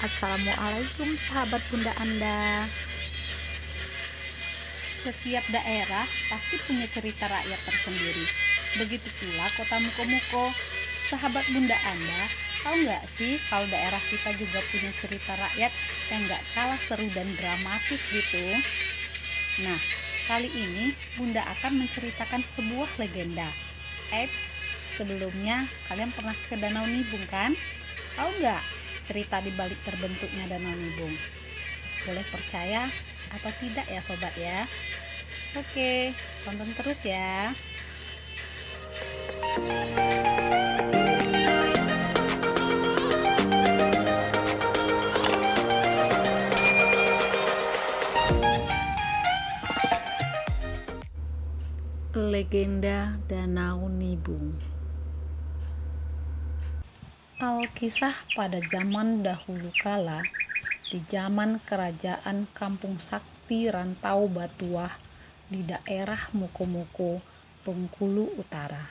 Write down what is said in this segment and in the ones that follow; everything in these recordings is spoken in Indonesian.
Assalamualaikum sahabat Bunda Anda. Setiap daerah pasti punya cerita rakyat tersendiri. Begitu pula kota Muko-Muko. Sahabat Bunda Anda, tahu nggak sih kalau daerah kita juga punya cerita rakyat yang nggak kalah seru dan dramatis gitu? Nah, kali ini Bunda akan menceritakan sebuah legenda. Eits, sebelumnya kalian pernah ke Danau Nibung kan? Tahu nggak cerita di balik terbentuknya Danau Nibung? Boleh percaya atau tidak ya sobat ya? Oke, tonton terus ya. Legenda Danau Nibung. Alkisah pada zaman dahulu kala, di zaman kerajaan Kampung Sakti Rantau Batuah di daerah Muko-Muko, Bengkulu Utara.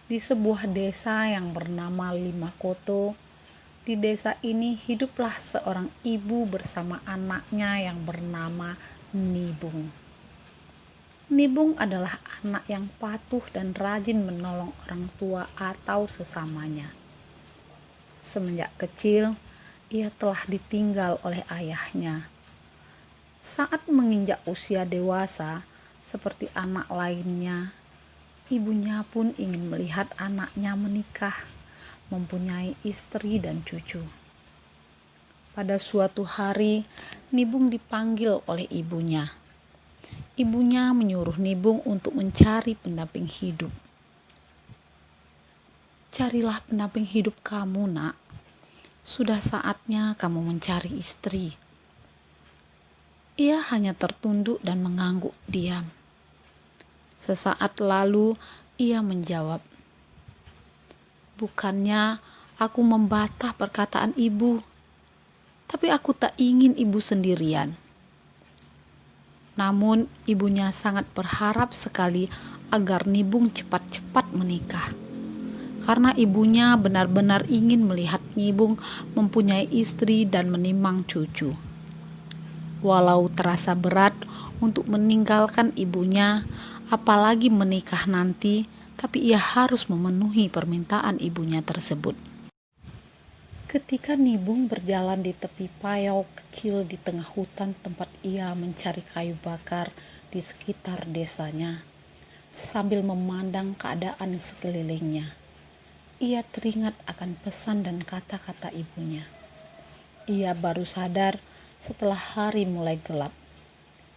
Di sebuah desa yang bernama Limakoto, di desa ini hiduplah seorang ibu bersama anaknya yang bernama Nibung. Nibung adalah anak yang patuh dan rajin menolong orang tua atau sesamanya. Semenjak kecil, ia telah ditinggal oleh ayahnya. Saat menginjak usia dewasa, seperti anak lainnya, ibunya pun ingin melihat anaknya menikah, mempunyai istri dan cucu. Pada suatu hari, Nibung dipanggil oleh ibunya. Ibunya menyuruh Nibung untuk mencari pendamping hidup. Carilah pendamping hidup kamu, nak. Sudah saatnya kamu mencari istri. Ia hanya tertunduk dan mengangguk diam. Sesaat lalu ia menjawab, "Bukannya aku membantah perkataan ibu, tapi aku tak ingin ibu sendirian." Namun ibunya sangat berharap sekali agar Nibung cepat-cepat menikah. Karena ibunya benar-benar ingin melihat Nibung mempunyai istri dan menimang cucu. Walau terasa berat untuk meninggalkan ibunya, apalagi menikah nanti, tapi ia harus memenuhi permintaan ibunya tersebut. Ketika Nibung berjalan di tepi payau kecil di tengah hutan tempat ia mencari kayu bakar di sekitar desanya, sambil memandang keadaan sekelilingnya, ia teringat akan pesan dan kata-kata ibunya. Ia baru sadar setelah hari mulai gelap,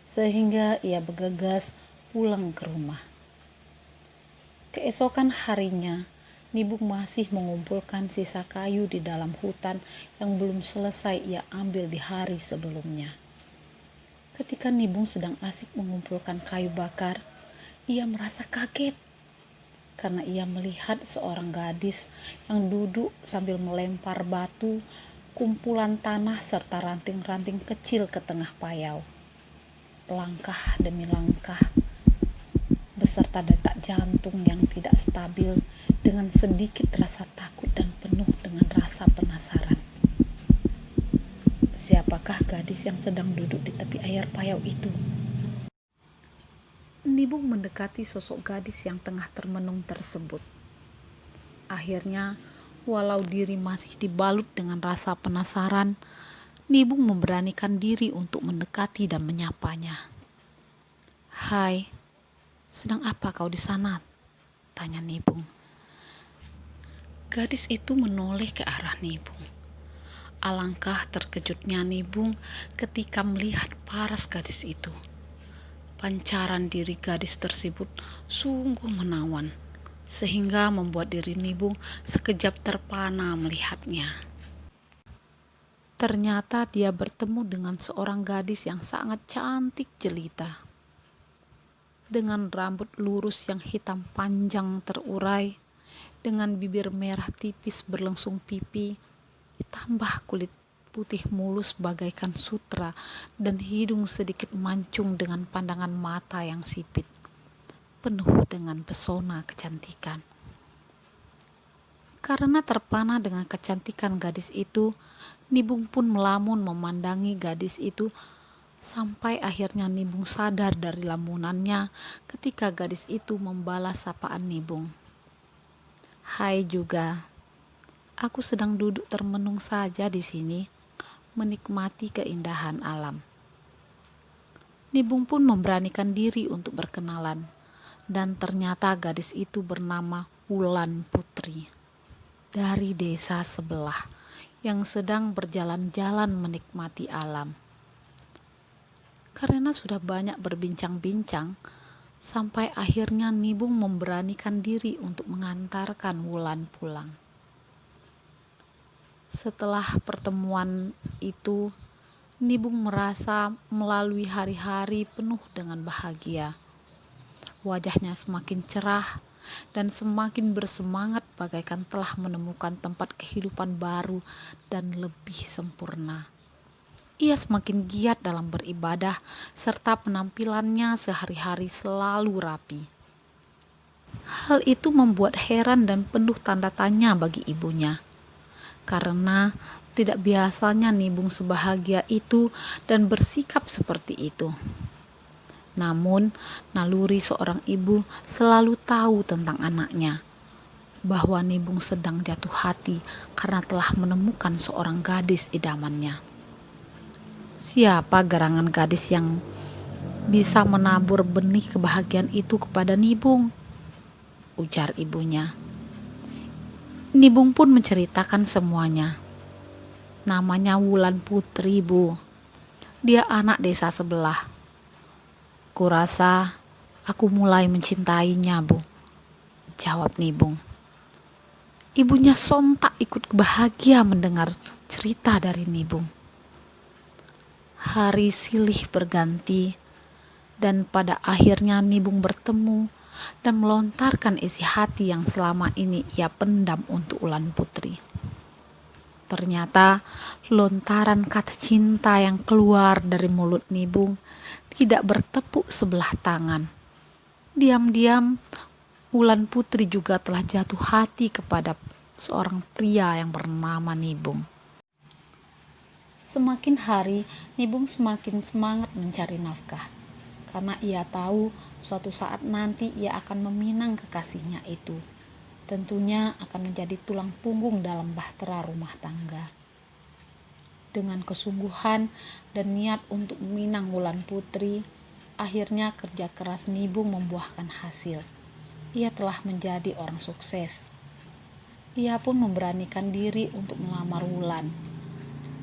sehingga ia bergegas pulang ke rumah. Keesokan harinya, Nibung masih mengumpulkan sisa kayu di dalam hutan yang belum selesai ia ambil di hari sebelumnya. Ketika Nibung sedang asik mengumpulkan kayu bakar, ia merasa kaget karena ia melihat seorang gadis yang duduk sambil melempar batu, kumpulan tanah serta ranting-ranting kecil ke tengah payau. Langkah demi langkah, beserta detak jantung yang tidak stabil dengan sedikit rasa takut dan penuh dengan rasa penasaran. Siapakah gadis yang sedang duduk di tepi air payau itu? Nibung mendekati sosok gadis yang tengah termenung tersebut. Akhirnya, walau diri masih dibalut dengan rasa penasaran, Nibung memberanikan diri untuk mendekati dan menyapanya. "Hai, sedang apa kau di sana?" tanya Nibung. Gadis itu menoleh ke arah Nibung. Alangkah terkejutnya Nibung ketika melihat paras gadis itu. Pancaran diri gadis tersebut sungguh menawan, sehingga membuat diri Nibung sekejap terpana melihatnya. Ternyata dia bertemu dengan seorang gadis yang sangat cantik jelita. Dengan rambut lurus yang hitam panjang terurai, dengan bibir merah tipis berlengsung pipi, ditambah kulit putih mulus bagaikan sutra dan hidung sedikit mancung dengan pandangan mata yang sipit, penuh dengan pesona kecantikan. Karena terpana dengan kecantikan gadis itu, Nibung pun melamun memandangi gadis itu sampai akhirnya Nibung sadar dari lamunannya ketika gadis itu membalas sapaan Nibung. "Hai juga, aku sedang duduk termenung saja di sini, menikmati keindahan alam." Nibung pun memberanikan diri untuk berkenalan, dan ternyata gadis itu bernama Wulan Putri dari desa sebelah yang sedang berjalan-jalan menikmati alam. Karena sudah banyak berbincang-bincang, sampai akhirnya Nibung memberanikan diri untuk mengantarkan Wulan pulang. Setelah pertemuan itu, Nibung merasa melalui hari-hari penuh dengan bahagia. Wajahnya semakin cerah dan semakin bersemangat bagaikan telah menemukan tempat kehidupan baru dan lebih sempurna. Ia semakin giat dalam beribadah serta penampilannya sehari-hari selalu rapi. Hal itu membuat heran dan penuh tanda tanya bagi ibunya, karena tidak biasanya Nibung sebahagia itu dan bersikap seperti itu. Namun, naluri seorang ibu selalu tahu tentang anaknya, bahwa Nibung sedang jatuh hati karena telah menemukan seorang gadis idamannya. Siapa gerangan gadis yang bisa menabur benih kebahagiaan itu kepada Nibung? Ujar ibunya. Nibung pun menceritakan semuanya. Namanya Wulan Putri, Bu. Dia anak desa sebelah. Kurasa aku mulai mencintainya, Bu, jawab Nibung. Ibunya sontak ikut bahagia mendengar cerita dari Nibung. Hari silih berganti, dan pada akhirnya Nibung bertemu dan melontarkan isi hati yang selama ini ia pendam untuk Wulan Putri. Ternyata lontaran kata cinta yang keluar dari mulut Nibung tidak bertepuk sebelah tangan. Diam-diam Wulan Putri juga telah jatuh hati kepada seorang pria yang bernama Nibung. Semakin hari, Nibung semakin semangat mencari nafkah, karena ia tahu suatu saat nanti ia akan meminang kekasihnya itu. Tentunya akan menjadi tulang punggung dalam bahtera rumah tangga. Dengan kesungguhan dan niat untuk meminang Wulan Putri, akhirnya kerja keras Nibung membuahkan hasil. Ia telah menjadi orang sukses. Ia pun memberanikan diri untuk melamar Wulan.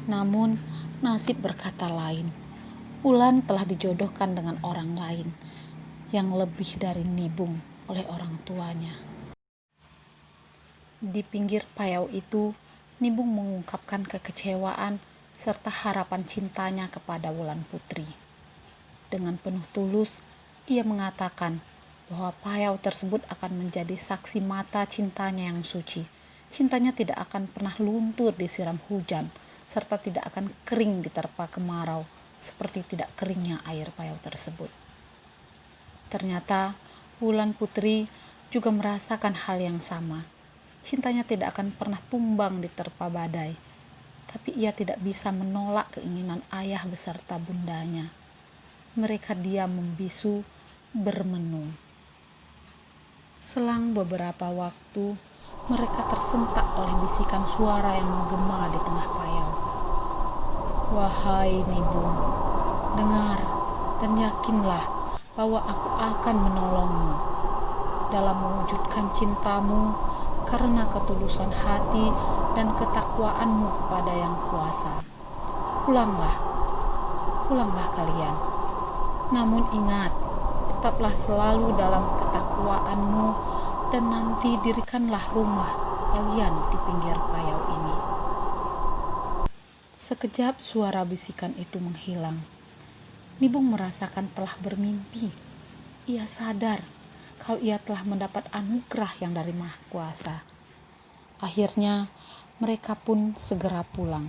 Namun, nasib berkata lain. Wulan telah dijodohkan dengan orang lain yang lebih dari Nibung oleh orang tuanya. Di pinggir payau itu, Nibung mengungkapkan kekecewaan serta harapan cintanya kepada Wulan Putri. Dengan penuh tulus, ia mengatakan bahwa payau tersebut akan menjadi saksi mata cintanya yang suci. Cintanya tidak akan pernah luntur disiram hujan, serta tidak akan kering diterpa kemarau, seperti tidak keringnya air payau tersebut. Ternyata Wulan Putri juga merasakan hal yang sama. Cintanya tidak akan pernah tumbang diterpa badai, tapi ia tidak bisa menolak keinginan ayah beserta bundanya. Mereka diam membisu, bermenung. Selang beberapa waktu, mereka tersentak oleh bisikan suara yang menggema di tengah payau. Wahai Nibung, dengar dan yakinlah bahwa aku akan menolongmu dalam mewujudkan cintamu karena ketulusan hati dan ketakwaanmu kepada Yang Kuasa. Pulanglah kalian. Namun ingat, tetaplah selalu dalam ketakwaanmu dan nanti dirikanlah rumah kalian di pinggir payau ini. Sekejap suara bisikan itu menghilang. Nibung merasakan telah bermimpi. Ia sadar kalau ia telah mendapat anugerah yang dari Maha Kuasa. Akhirnya mereka pun segera pulang.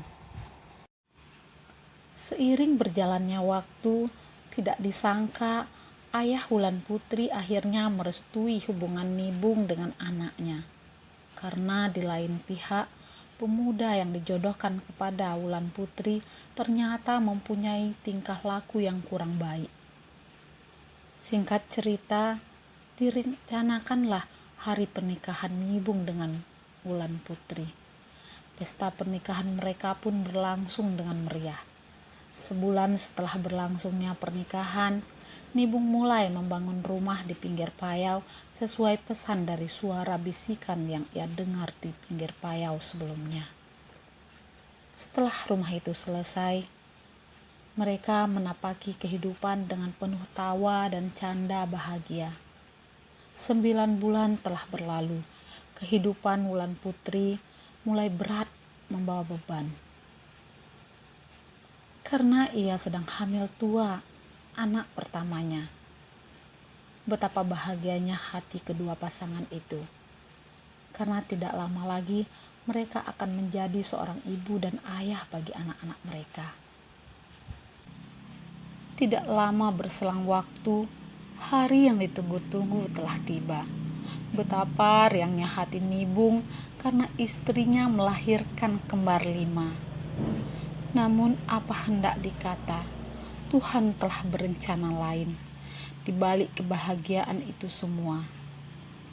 Seiring berjalannya waktu, tidak disangka ayah Wulan Putri akhirnya merestui hubungan Nibung dengan anaknya. karena di lain pihak pemuda yang dijodohkan kepada Wulan Putri ternyata mempunyai tingkah laku yang kurang baik. Singkat cerita, direncanakanlah hari pernikahan Nibung dengan Wulan Putri. Pesta pernikahan mereka pun berlangsung dengan meriah. Sebulan setelah berlangsungnya pernikahan, Nibung mulai membangun rumah di pinggir payau sesuai pesan dari suara bisikan yang ia dengar di pinggir payau sebelumnya. Setelah rumah itu selesai, mereka menapaki kehidupan dengan penuh tawa dan canda bahagia. 9 bulan telah berlalu, kehidupan Wulan Putri mulai berat membawa beban. Karena ia sedang hamil tua anak pertamanya. Betapa bahagianya hati kedua pasangan itu. Karena tidak lama lagi mereka akan menjadi seorang ibu dan ayah bagi anak-anak mereka. Tidak lama berselang waktu, hari yang ditunggu-tunggu telah tiba. Betapa riangnya hati Nibung karena istrinya melahirkan kembar 5. Namun apa hendak dikata, Tuhan telah berencana lain. Di balik kebahagiaan itu semua,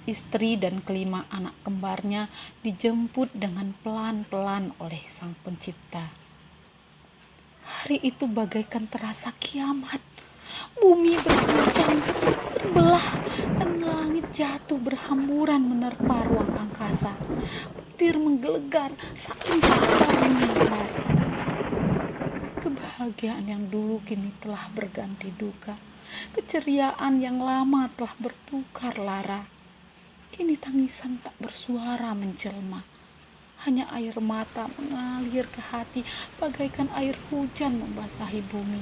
istri dan kelima anak kembarnya dijemput dengan pelan-pelan oleh Sang Pencipta. Hari itu bagaikan terasa kiamat. Bumi berguncang, terbelah, dan langit jatuh berhamburan menerpa ruang angkasa. Petir menggelegar, saling sabar menyambar. Kebahagiaan yang dulu kini telah berganti duka. Keceriaan yang lama telah bertukar lara. Kini tangisan tak bersuara menjelma. Hanya air mata mengalir ke hati bagaikan air hujan membasahi bumi.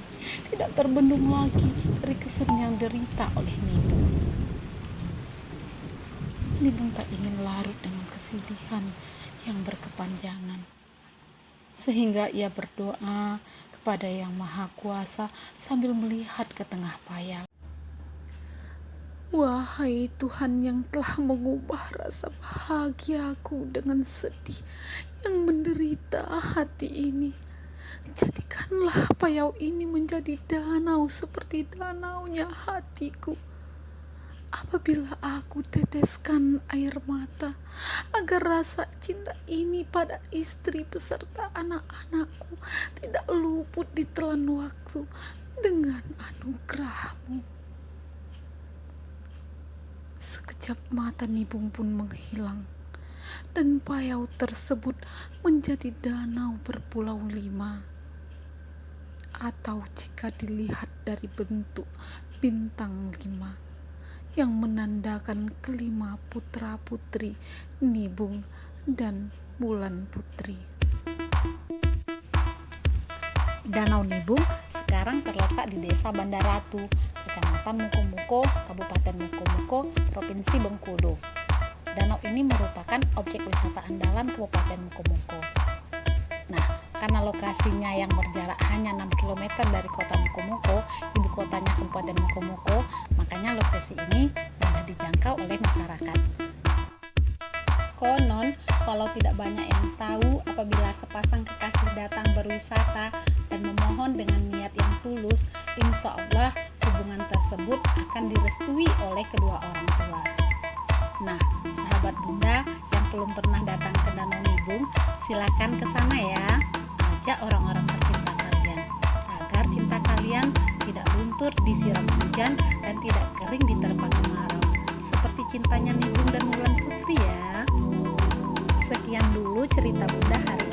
Tidak terbendung lagi dari kesedihan derita oleh Nibung. Nibung tak ingin larut dengan kesedihan yang berkepanjangan. Sehingga ia berdoa kepada Yang Maha Kuasa sambil melihat ke tengah payau. Wahai Tuhan yang telah mengubah rasa bahagiaku dengan sedih yang menderita hati ini, jadikanlah payau ini menjadi danau seperti danaunya hatiku. Apabila aku teteskan air mata, agar rasa cinta ini pada istri beserta anak-anakku tidak luput ditelan waktu dengan anugerah-Mu. Sekejap mata Nibung pun menghilang, dan payau tersebut menjadi danau berpulau 5. Atau jika dilihat dari bentuk bintang 5, yang menandakan kelima putra-putri Nibung dan Wulan Putri. Danau Nibung sekarang terletak di Desa Bandaratu, Kecamatan Mukomuko, Kabupaten Mukomuko, Provinsi Bengkulu. Danau ini merupakan objek wisata andalan Kabupaten Mukomuko. Nah, karena lokasinya yang berjarak hanya 6 km dari kota Mukomuko, ibu kotanya Kabupaten Mukomuko, makanya lokasi ini mudah dijangkau oleh masyarakat. Konon, kalau tidak banyak yang tahu, apabila sepasang kekasih datang berwisata dan memohon dengan niat yang tulus, insya Allah hubungan tersebut akan direstui oleh kedua orang tua. Nah, sahabat Bunda yang belum pernah datang ke Danau Nibung, silakan ke sana ya. Ajak orang-orang tercinta kalian, agar cinta kalian tidak luntur disiram hujan dan tidak kering diterpa kemarau, seperti cintanya Nibung dan Wulan Putri ya. Sekian dulu cerita Bunda hari